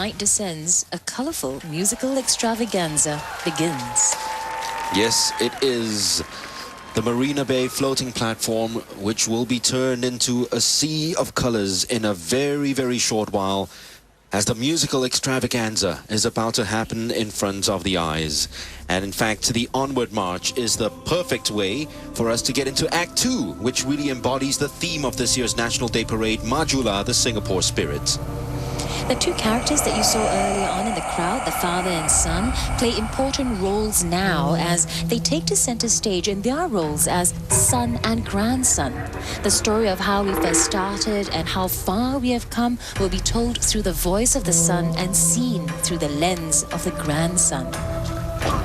night descends, a colourful musical extravaganza begins. Yes, it is the Marina Bay floating platform, which will be turned into a sea of colours in a very, very short while, as the musical extravaganza is about to happen in front of the eyes. And in fact, the Onward March is the perfect way for us to get into Act 2, which really embodies the theme of this year's National Day Parade, Majula, the Singapore Spirit. The two characters that you saw earlier on in the crowd, the father and son, play important roles now as they take to center stage in their roles as son and grandson. The story of how we first started and how far we have come will be told through the voice of the son and seen through the lens of the grandson.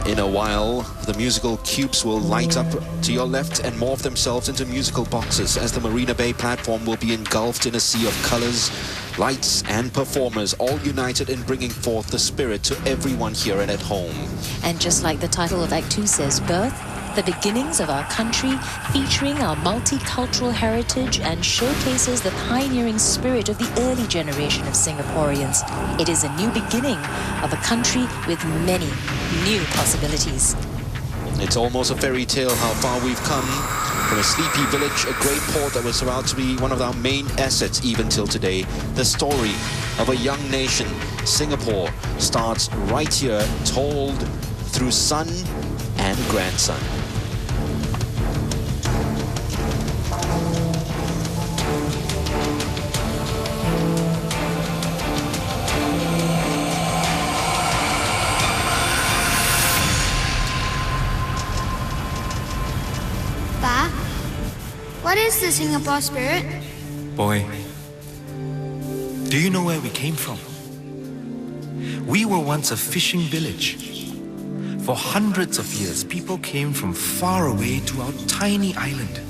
In a while, the musical cubes will light up to your left and morph themselves into musical boxes as the Marina Bay platform will be engulfed in a sea of colors, lights and performers, all united in bringing forth the spirit to everyone here and at home. And just like the title of Act 2 says, Birth, the beginnings of our country, featuring our multicultural heritage and showcases the pioneering spirit of the early generation of Singaporeans. It is a new beginning of a country with many new possibilities. It's almost a fairy tale how far we've come from a sleepy village, a great port that was about to be one of our main assets even till today. The story of a young nation, Singapore, starts right here, told through son and grandson. Pa, what is the Singapore spirit? Boy, do you know where we came from? We were once a fishing village. For hundreds of years, people came from far away to our tiny island,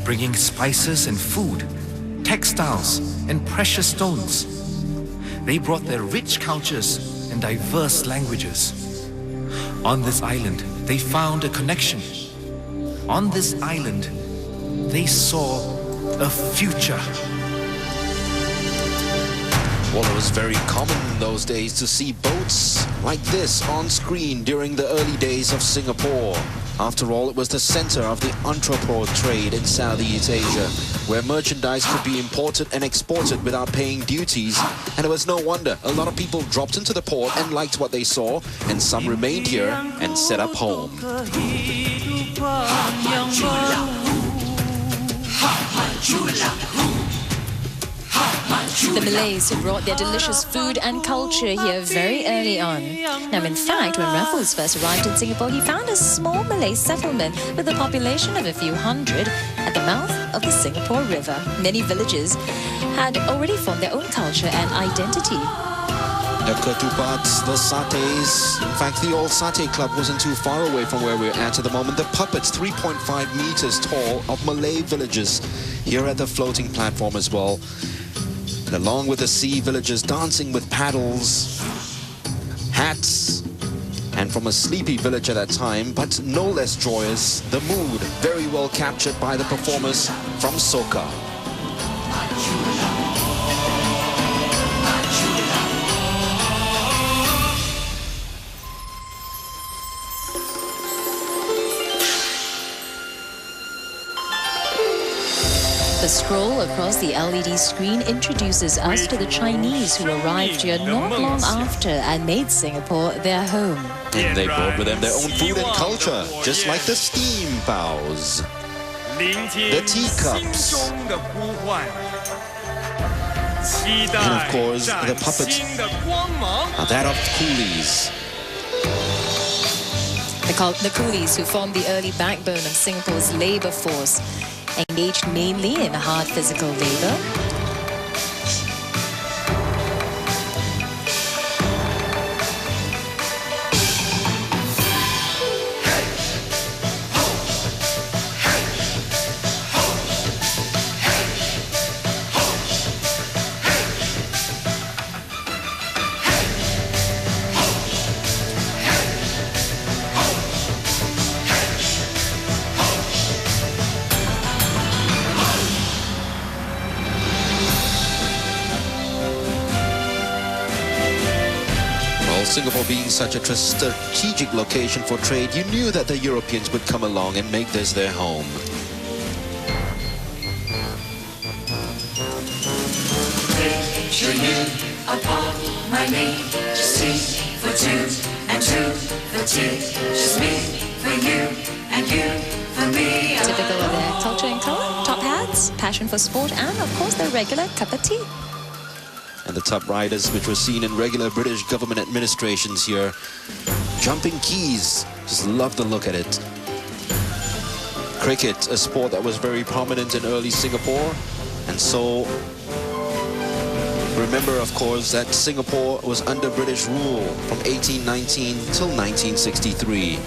bringing spices and food, textiles and precious stones. They brought their rich cultures and diverse languages. On this island, they found a connection. On this island, they saw a future. Well, it was very common in those days to see boats like this on screen during the early days of Singapore. After all, it was the center of the entrepot trade in Southeast Asia, where merchandise could be imported and exported without paying duties. And it was no wonder a lot of people dropped into the port and liked what they saw, and some remained here and set up home. The Malays who brought their delicious food and culture here very early on. Now, in fact, when Raffles first arrived in Singapore, he found a small Malay settlement with a population of a few hundred at the mouth of the Singapore River. Many villages had already formed their own culture and identity. The ketupats, the satés. In fact, the old satay club wasn't too far away from where we're at the moment. The puppets, 3.5 meters tall, of Malay villages here at the floating platform as well. And along with the sea villagers dancing with paddles, hats, and from a sleepy village at that time, but no less joyous, the mood very well captured by the performers from Soka. The scroll across the LED screen introduces us to the Chinese who arrived here not long after and made Singapore their home. And they brought with them their own food and culture, just like the steam bows, the teacups, and of course the puppets are that of coolies. The coolies who formed the early backbone of Singapore's labour force, engaged mainly in hard physical labour. Singapore being such a strategic location for trade, you knew that the Europeans would come along and make this their home. Picture you upon my knee, just tea for two and two for tea, just me for you and you for me. Typical of their culture and colour, top hats, passion for sport, and of course their regular cup of tea. And the top riders, which were seen in regular British government administrations here. Jumping keys, just love the look at it. Cricket, a sport that was very prominent in early Singapore. And so, remember of course that Singapore was under British rule from 1819 till 1963.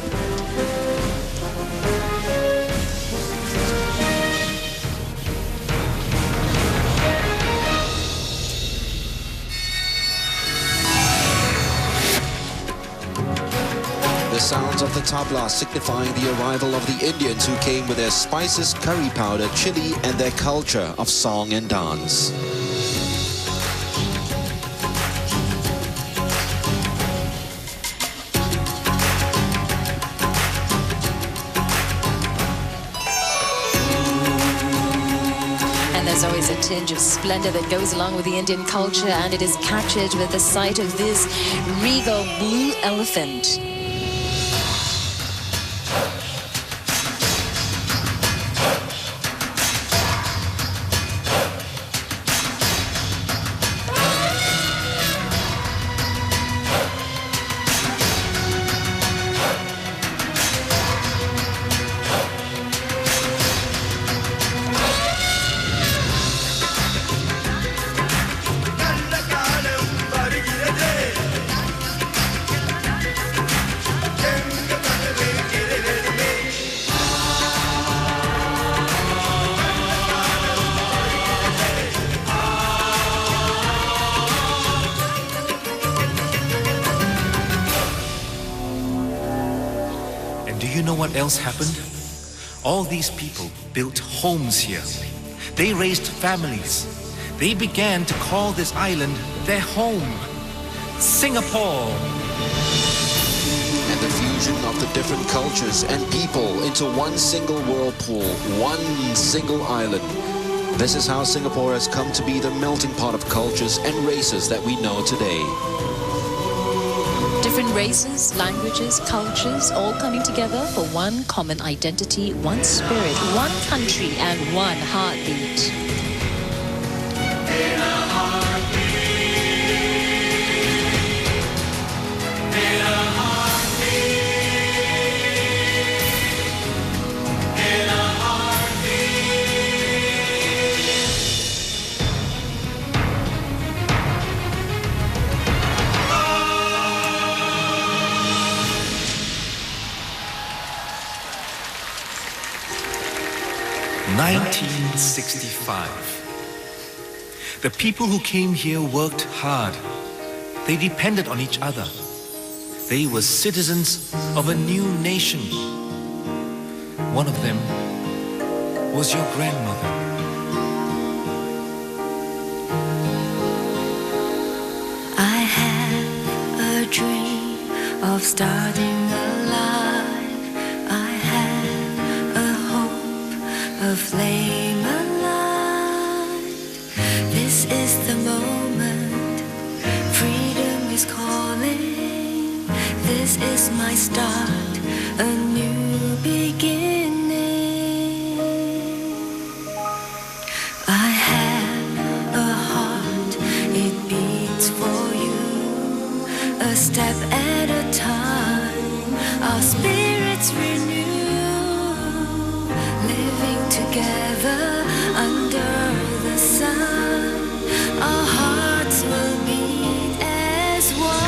The sounds of the tabla signifying the arrival of the Indians who came with their spices, curry powder, chili, and their culture of song and dance. And there's always a tinge of splendor that goes along with the Indian culture, and it is captured with the sight of this regal blue elephant. Do you know what else happened? All these people built homes here. They raised families. They began to call this island their home, Singapore. And the fusion of the different cultures and people into one single whirlpool, one single island. This is how Singapore has come to be the melting pot of cultures and races that we know today. Different races, languages, cultures, all coming together for one common identity, one spirit, one country, and one heartbeat. In a heartbeat, in a heartbeat, in a heartbeat. 1965. The people who came here worked hard. They depended on each other. They were citizens of a new nation. One of them was your grandmother. I had a dream of starting a life. I had a hope of laying a life. This is the moment, freedom is calling. This is my start, a new beginning. I have a heart, it beats for you. A step at a time, our spirits renew. Living together under the sun, our hearts will beat as one.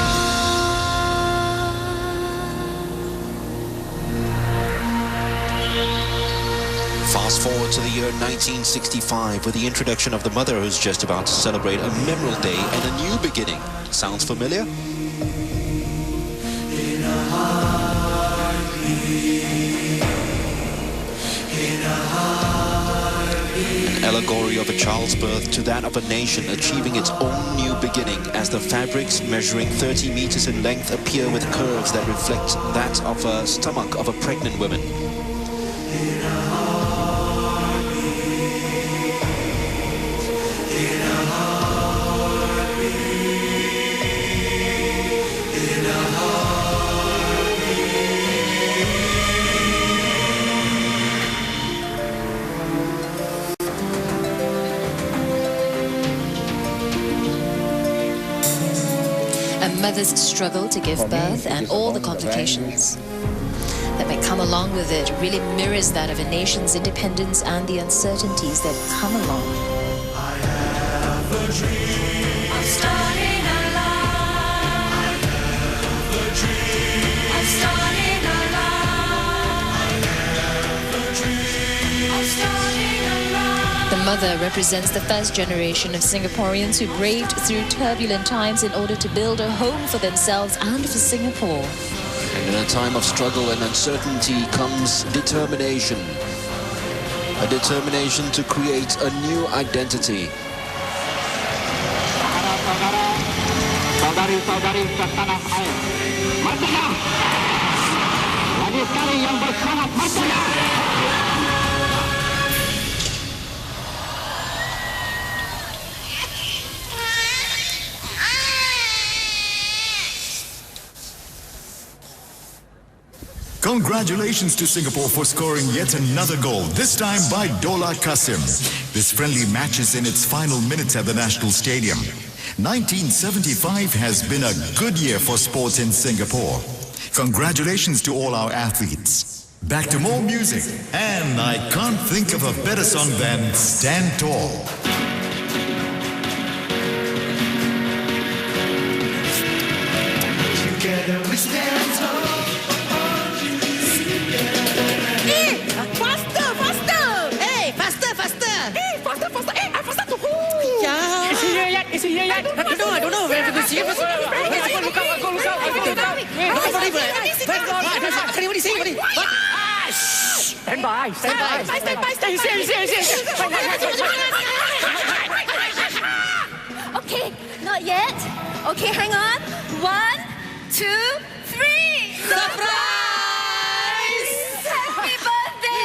Fast forward to the year 1965 with the introduction of the mother who's just about to celebrate a memorable day and a new beginning. Sounds familiar? In a heartbeat, in a heartbeat. allegory of a child's birth to that of a nation achieving its own new beginning as the fabrics measuring 30 meters in length appear with curves that reflect that of a stomach of a pregnant woman. A mother's struggle to give birth and all the complications that may come along with it really mirrors that of a nation's independence and the uncertainties that come along. I have a dream of starting a life. I have a dream of starting a life. I have a dream of starting a life. The mother represents the first generation of Singaporeans who braved through turbulent times in order to build a home for themselves and for Singapore. And in a time of struggle and uncertainty comes determination. A determination to create a new identity. Saudari-saudari setanah air, merdeka! Lagi sekali yang bersemangat merdeka! Congratulations to Singapore for scoring yet another goal, this time by Dola Qasim. This friendly match is in its final minutes at the National Stadium. 1975 has been a good year for sports in Singapore. Congratulations to all our athletes. Back to more music, and I can't think of a better song than Stand Tall. Together we stand tall. Is he here yet? I don't know. We have to see him. Go look out. Stand by. Okay, not yet. Okay, hang on. 1, 2, 3. Surprise! Happy birthday!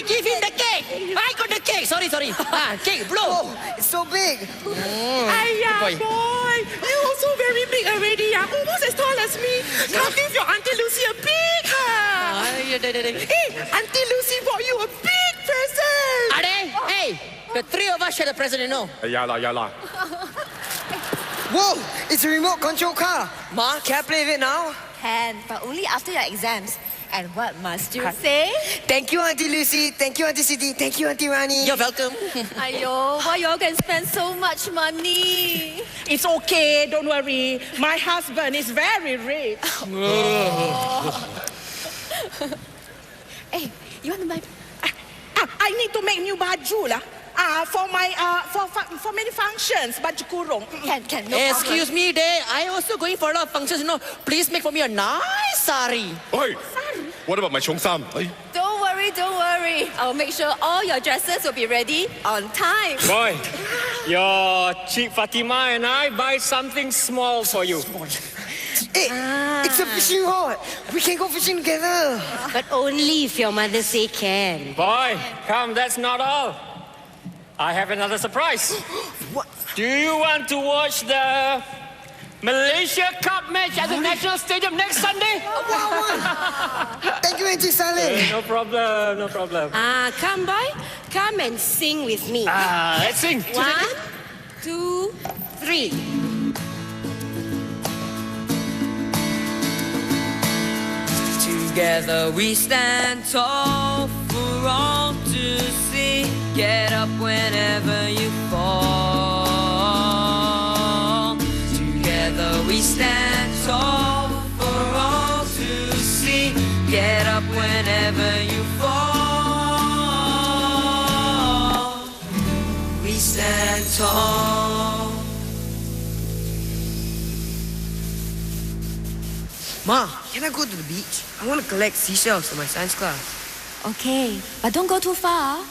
Give him the cake. I got the cake. Sorry. Cake, blow. It's so big. Boy, you also very big already, almost as tall as me. Come give your Auntie Lucy a big hug. Hey, Auntie Lucy bought you a big present. Hey, the three of us share the present, you know. Ya lah. Whoa, it's a remote control car. Ma, can I play with it now? Can, but only after your exams. And what must you say? Thank you, Auntie Lucy. Thank you, Auntie Siti. Thank you, Auntie Rani. You're welcome. Ayo, why you all can spend so much money? It's okay, don't worry. My husband is very rich. Hey, you want to buy? I need to make new baju lah. For my for many functions, baju kurung. Can, no problem. Excuse me, there. I also going for a lot of functions, you know. Please make for me a nice sari. Oi, what about my cheongsam? Don't worry. I'll make sure all your dresses will be ready on time. Boy, your cheap Fatima and I buy something small for you. Hey, it's a fishing rod. We can go fishing together. But only if your mother say can. Boy, come, that's not all. I have another surprise. What? Do you want to watch the Malaysia Cup match at the National Stadium next Sunday? Thank you, Auntie Saleh. No problem. Come boy, come and sing with me. Let's sing. 1, 2, 3. Together we stand tall for all to see. Get up whenever you fall. Together we stand tall for all to see. Get up whenever you fall. We stand tall. Ma, can I go to the beach? I want to collect seashells for my science class. Okay, but don't go too far.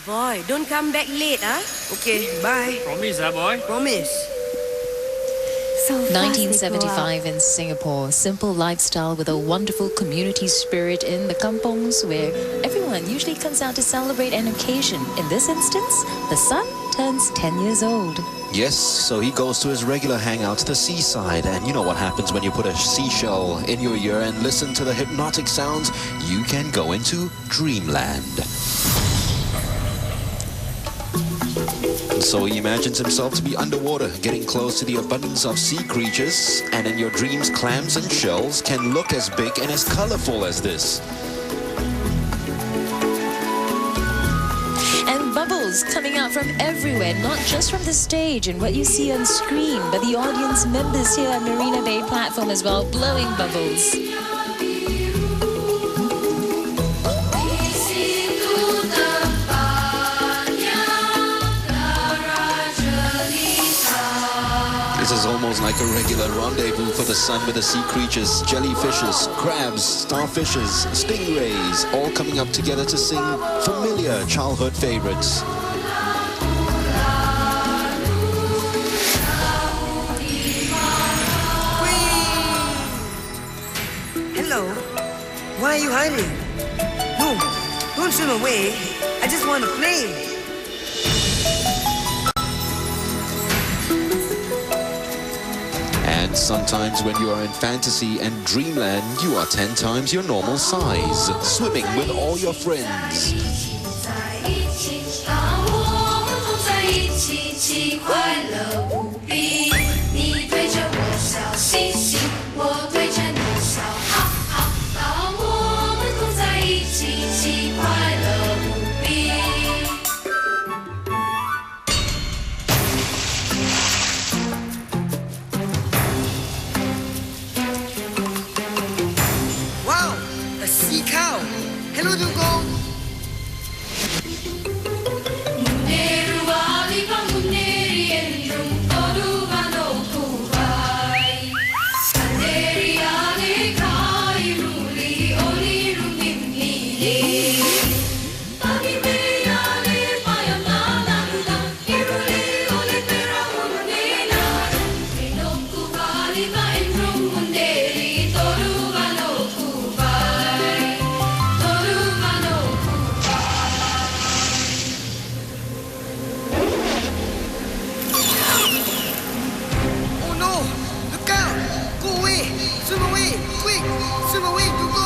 Boy, don't come back late, huh? Okay, bye. Promise, boy. Promise. 1975 in Singapore, simple lifestyle with a wonderful community spirit in the kampongs where everyone usually comes out to celebrate an occasion. In this instance, the son turns 10 years old. Yes, so he goes to his regular hangout to the seaside, and you know what happens when you put a seashell in your ear and listen to the hypnotic sounds? You can go into dreamland. So he imagines himself to be underwater, getting close to the abundance of sea creatures, and in your dreams, clams and shells can look as big and as colorful as this. And bubbles coming out from everywhere, not just from the stage and what you see on screen, but the audience members here at Marina Bay platform as well, blowing bubbles. This is almost like a regular rendezvous for the sun with the sea creatures, jellyfishes, crabs, starfishes, stingrays, all coming up together to sing familiar childhood favorites. Hello. Why are you hiding? No, don't swim away. I just want to play. And sometimes when you are in fantasy and dreamland, you are 10 times your normal size, swimming with all your friends. Wow, a sea cow. Hello, Dugo. Oh no! Look out! Go away! Swim away! Quick! Swim away, Dugo!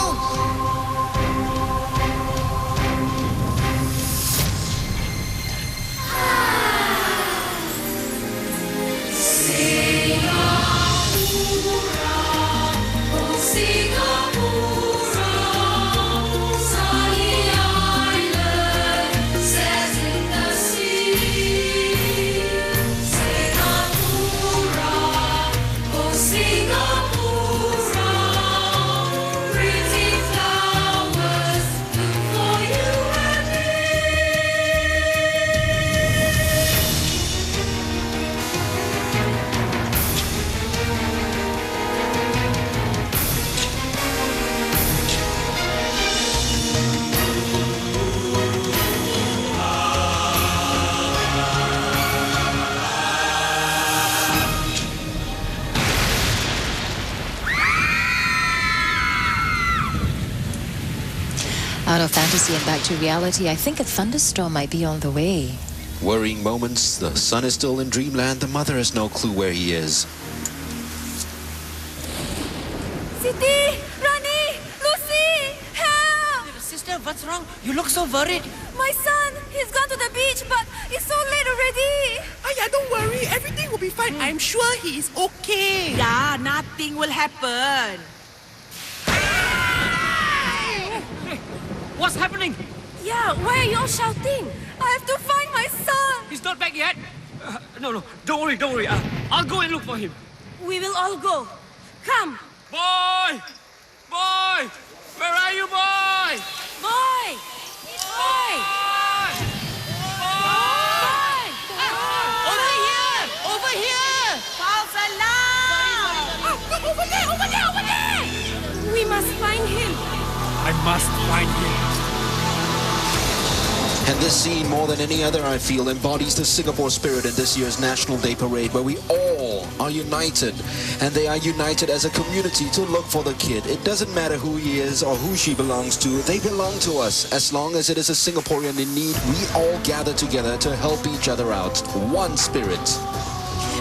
Out of fantasy and back to reality, I think a thunderstorm might be on the way. Worrying moments, the son is still in dreamland, the mother has no clue where he is. Siti! Rani! Lucy! Help! Sister, what's wrong? You look so worried. My son! He's gone to the beach, but it's so late already! Yeah, don't worry. Everything will be fine. I'm sure he is okay. Yeah, nothing will happen. What's happening? Yeah, why are you all shouting? I have to find my son! He's not back yet. No, don't worry. I'll go and look for him. We will all go. Come. Boy! Boy! Where are you, boy? Boy! Boy! Over here! False alarm! Over there! We must find him. I must find him. And this scene, more than any other, I feel, embodies the Singapore spirit in this year's National Day Parade, where we all are united. And they are united as a community to look for the kid. It doesn't matter who he is or who she belongs to. They belong to us. As long as it is a Singaporean in need, we all gather together to help each other out. One spirit.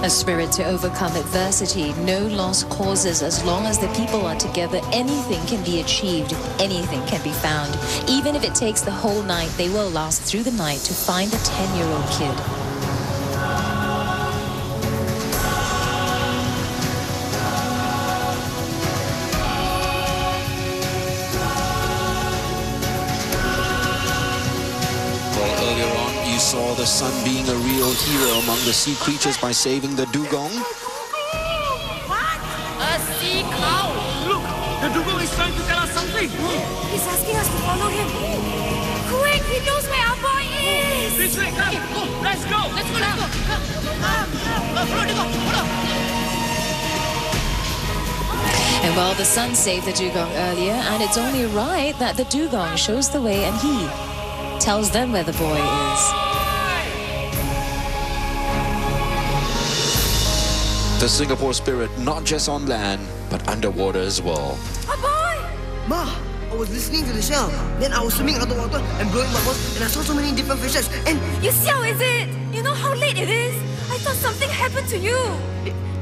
A spirit to overcome adversity, no lost causes. As long as the people are together, anything can be achieved, anything can be found. Even if it takes the whole night, they will last through the night to find the 10-year-old kid. Saw the sun being a real hero among the sea creatures by saving the dugong. What? A sea cow! Look, the dugong is trying to tell us something. He's asking us to follow him. Quick, he knows where our boy is. This way, come. Go, let's go. Let's go. Follow. And well, the sun saved the dugong earlier, and it's only right that the dugong shows the way and he tells them where the boy is. The Singapore spirit, not just on land, but underwater as well. Our boy! Ma, I was listening to the shell. Then I was swimming underwater and blowing bubbles, and I saw so many different fishes. And You xiao, is it? You know how late it is? I thought something happened to you.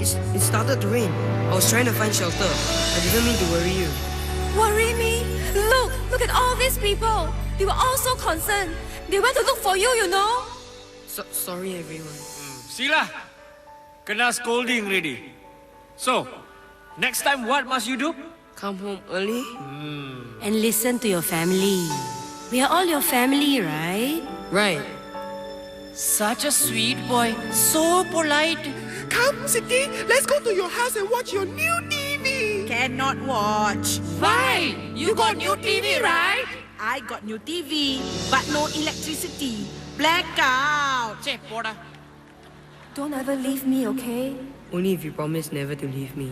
it started to rain. I was trying to find shelter. I didn't mean to worry you. Worry me? Look at all these people. They were all so concerned. They went to look for you, you know? Sorry, everyone. Sila, kena scolding already. So, next time what must you do? Come home early. And listen to your family. We are all your family, right? Right. Such a sweet boy, so polite. Come, Sydney, let's go to your house and watch your new TV. Cannot watch. Why? You got new TV, right? I got new TV, but no electricity. Blackout. Che, porta. Don't ever leave me, okay? Only if you promise never to leave me.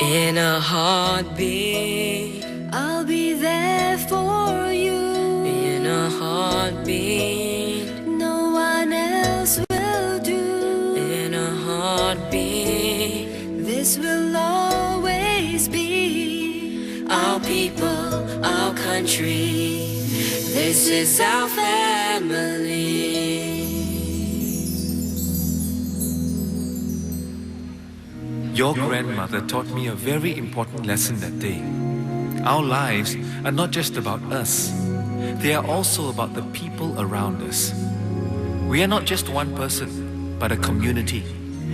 In a heartbeat, I'll be there for you. in a heartbeat, No one else will do. in a heartbeat. This will always be Our people, our country, this is our family. Your grandmother taught me a very important lesson that day. Our lives are not just about us. They are also about the people around us. We are not just one person, but a community.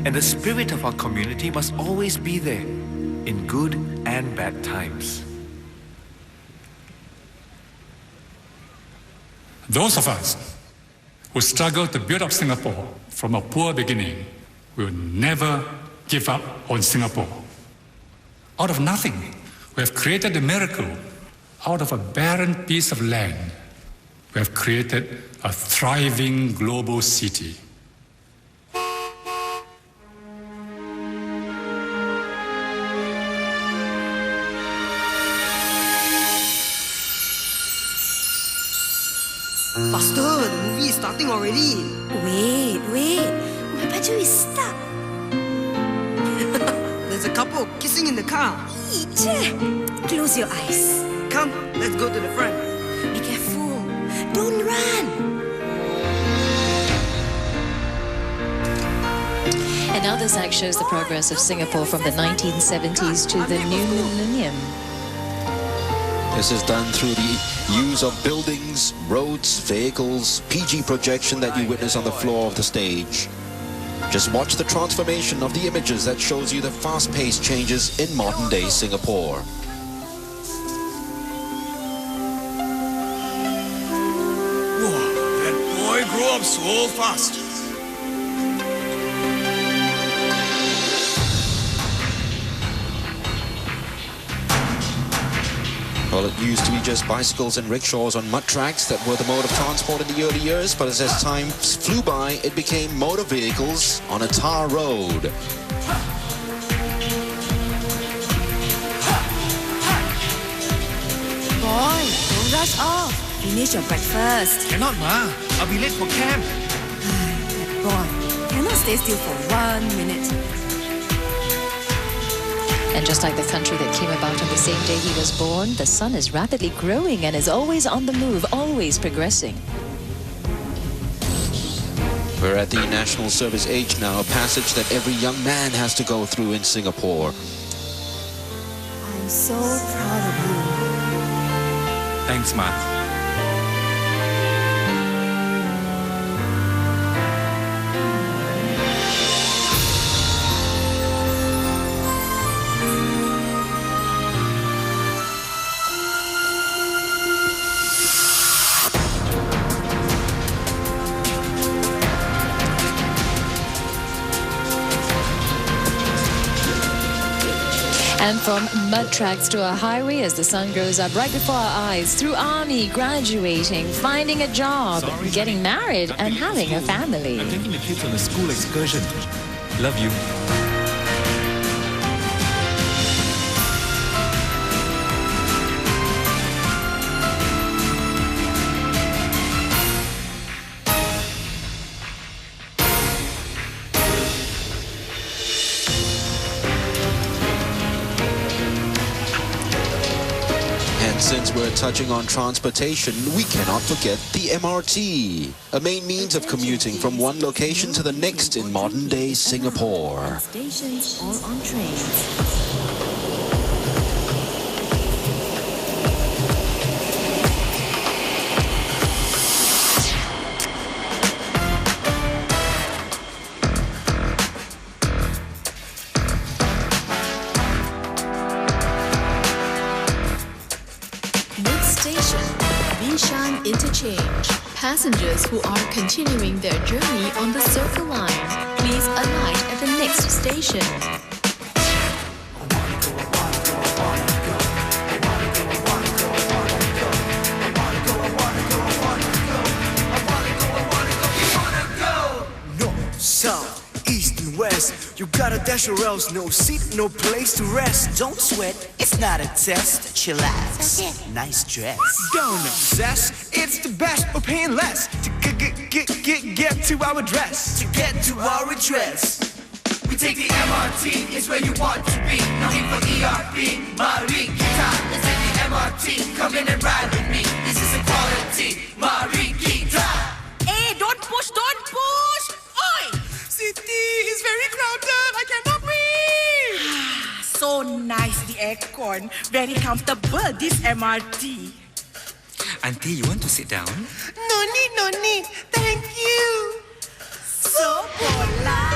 And the spirit of our community must always be there, in good and bad times. Those of us who struggle to build up Singapore from a poor beginning will never give up on Singapore. Out of nothing, we have created a miracle. Out of a barren piece of land, we have created a thriving global city. Faster, the movie is starting already. Wait. My baju is stuck. There's a couple kissing in the car. Close your eyes. Come, let's go to the front. Be careful. Don't run. And now this act shows the progress of Singapore from the 1970s to the new millennium. This is done through the use of buildings, roads, vehicles, PG projection that you witness on the floor of the stage. Just watch the transformation of the images that shows you the fast-paced changes in modern-day Singapore. Whoa, that boy grew up so fast. Well, it used to be just bicycles and rickshaws on mud tracks that were the mode of transport in the early years, but as time flew by, it became motor vehicles on a tar road. boy, don't rush off. Finish your breakfast. Cannot, Ma. I'll be late for camp. Boy, cannot stay still for 1 minute. And just like the country that came about on the same day he was born, the sun is rapidly growing and is always on the move, always progressing. We're at the national service age now, a passage that every young man has to go through in Singapore. I'm so proud of you. Thanks, Ma. And from mud tracks to a highway as the sun grows up right before our eyes, through army, graduating, finding a job, getting married, and having a family. I'm taking the kids on a school excursion. Love you. Since we're touching on transportation, we cannot forget the MRT, a main means of commuting from one location to the next in modern-day Singapore. Stations all on trains. Bishan Interchange. Passengers who are continuing their journey on the Circle Line, please alight at the next station. North, south, east and west. You gotta dash or else no seat, no place to rest. Don't sweat, it's not a test. Chillax. Nice dress. Don't obsess, it's the best, we're paying less to get to our address. To get to our address. We take the MRT, it's where you want to be. No need for ERP, Marikita. Let's take the MRT, come in and ride with me. This is equality, Marikita. Hey, don't push, don't push! Oi! City is very crowded. I cannot breathe. So nice, the aircon. Very comfortable, this MRT. Auntie, you want to sit down? No need, no need. Thank you. So polite.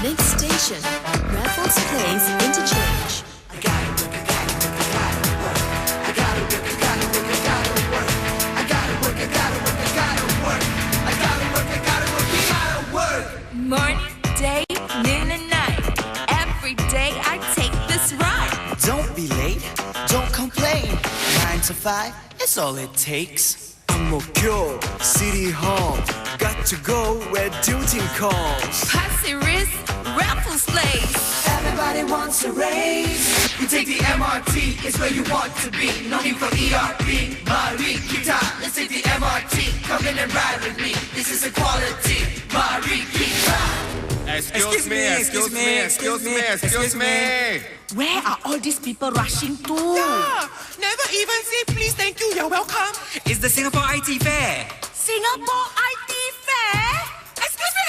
Next station, Raffles Place Interchange. Morning, day, noon and night. Every day I take this ride. Don't be late, don't complain. 9 to 5, it's all it takes. Ang Mo Kio, City Hall. Got to go where duty calls. Pasir Ris, Raffles Place. Everybody wants a raise. You take the MRT, it's where you want to be. No need for ERP, Marikita. Let's take the MRT, come in and ride with me. This is equality, Marikita. Excuse me. Where are all these people rushing to? Yeah, never even say please, thank you, you're welcome. It's the Singapore IT Fair. Singapore IT Fair? Excuse me.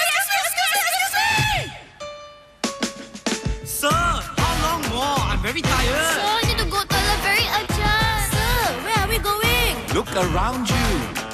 Sir, how long more? I'm very tired. So I need to go toilet very urgent. Sir, where are we going? Look around you.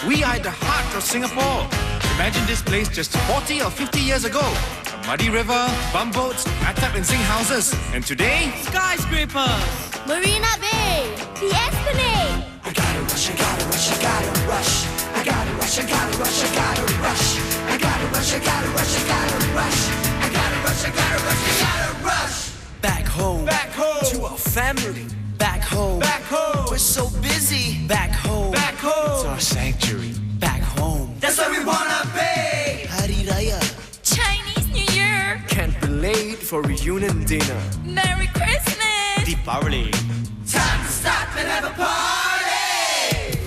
We are at the heart of Singapore. Imagine this place just 40 or 50 years ago. A muddy river, bumboats, atap and zinc houses. And today, Skyscrapers. Marina Bay, the Esplanade. I gotta rush, I gotta rush, I gotta rush. I gotta rush, I gotta rush, I gotta rush. I gotta rush, I gotta rush, I gotta rush. I gotta rush, I gotta rush, I gotta rush. Back home, to a family. Back home. Back home. We're so busy. Back home. Back home. It's our sanctuary. Back home. That's where we wanna be. Hari Raya. Chinese New Year. Can't be late for reunion dinner. Merry Christmas. Deepavali. Time to stop and have a party.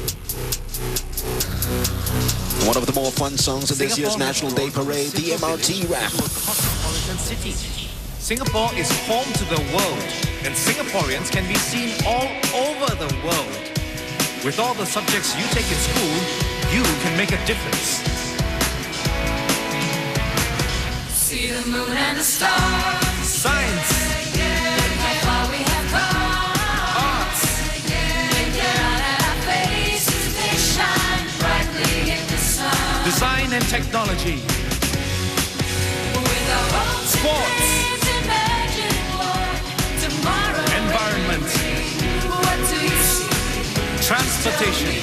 One of the more fun songs of this year's National Day Parade, the MRT rap. Cosmopolitan city. Singapore is home to the world, and Singaporeans can be seen all over the world. With all the subjects you take in school, you can make a difference. See the moon and the stars. Science. How far we have come. Arts. Look out at our faces, they shine brightly in the sun. Design and technology. With our own Sports. dreams, imagine what tomorrow Environment. will bring. What do you see? Transportation.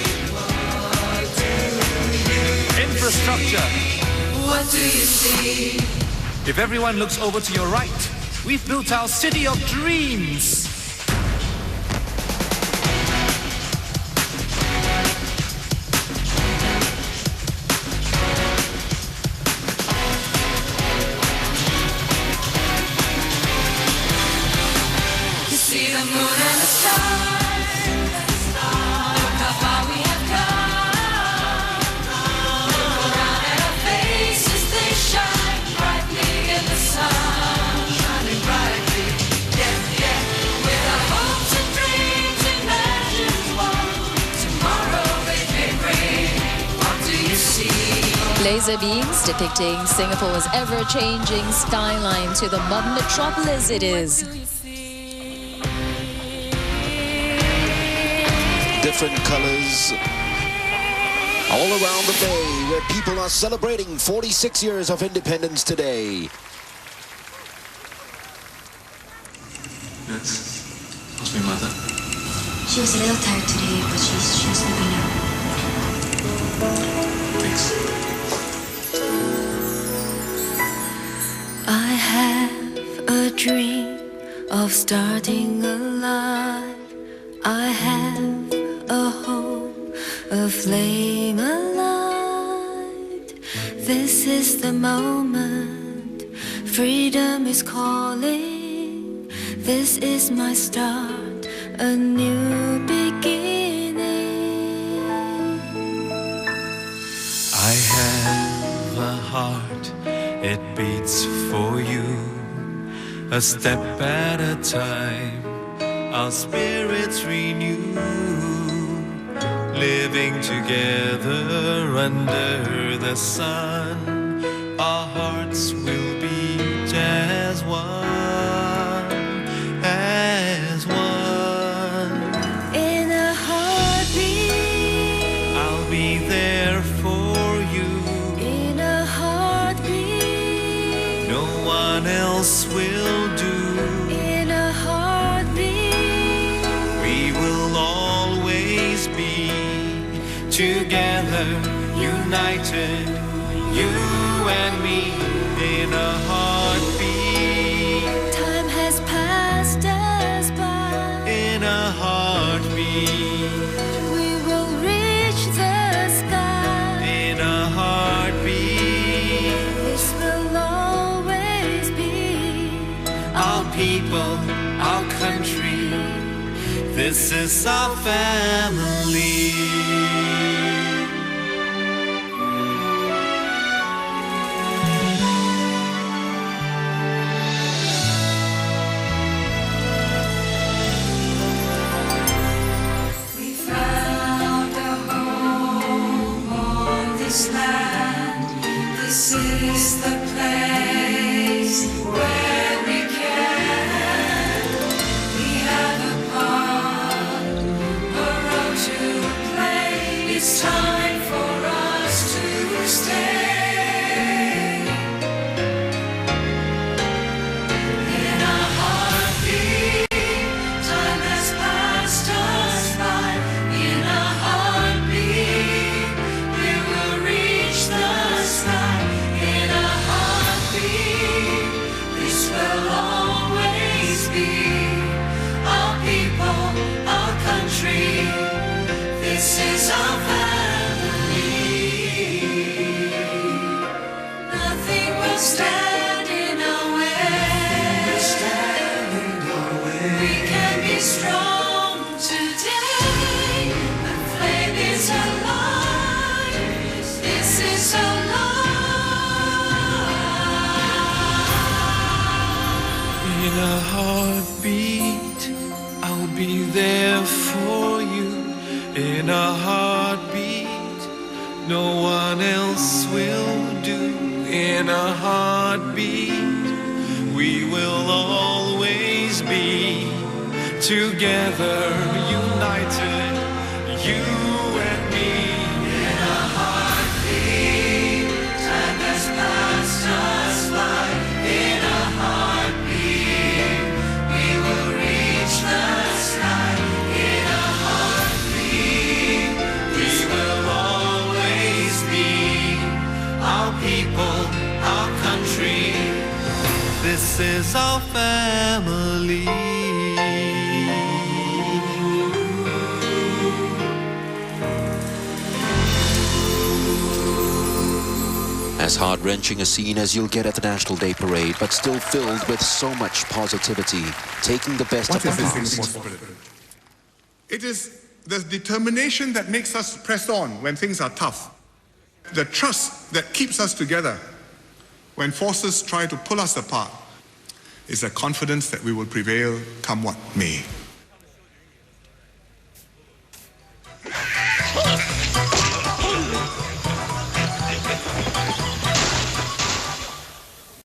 Infrastructure. What do you see? If everyone looks over to your right, we've built our city of dreams. You see the moon and the stars. Look how far we have come. Look around at our faces, they shine brightly in the sun. Shining brightly, yeah, yeah. With our hopes and dreams, imagine what tomorrow they may bring. What do you see? Laser beams depicting Singapore's ever-changing skyline to the modern metropolis it is. Different colors all around the bay where people are celebrating 46 years of independence today. How's my mother? She was a little tired today, but she's sleeping now. Thanks. I have a dream of starting a life. I have a hope, a flame alight. This is the moment, freedom is calling. This is my start, a new beginning. I have a heart, it beats for you. A step at a time, our spirits renew. Living together under the sun, our hearts will beat as one, as one. In a heartbeat, I'll be there for you. in a heartbeat, No one else will do. in a heartbeat. We will always be together, united, you and me, in a heartbeat. Time has passed us by. In a heartbeat. We will reach the sky. In a heartbeat. This will always be Our people, our country, this is our family. We found a home on this land. This is the place where we can. We have a part, a role to play. It's In a heartbeat, no one else will do. In a heartbeat, we will always be together, united, you and me. In a heartbeat, time has passed us by. In a heartbeat, we will reach the sky. In a heartbeat, we will always be our people, our country. This is our family. As heart-wrenching a scene as you'll get at the National Day Parade, but still filled with so much positivity, taking the best of the past. It is the determination that makes us press on when things are tough. The trust that keeps us together when forces try to pull us apart. Is a confidence that we will prevail come what may.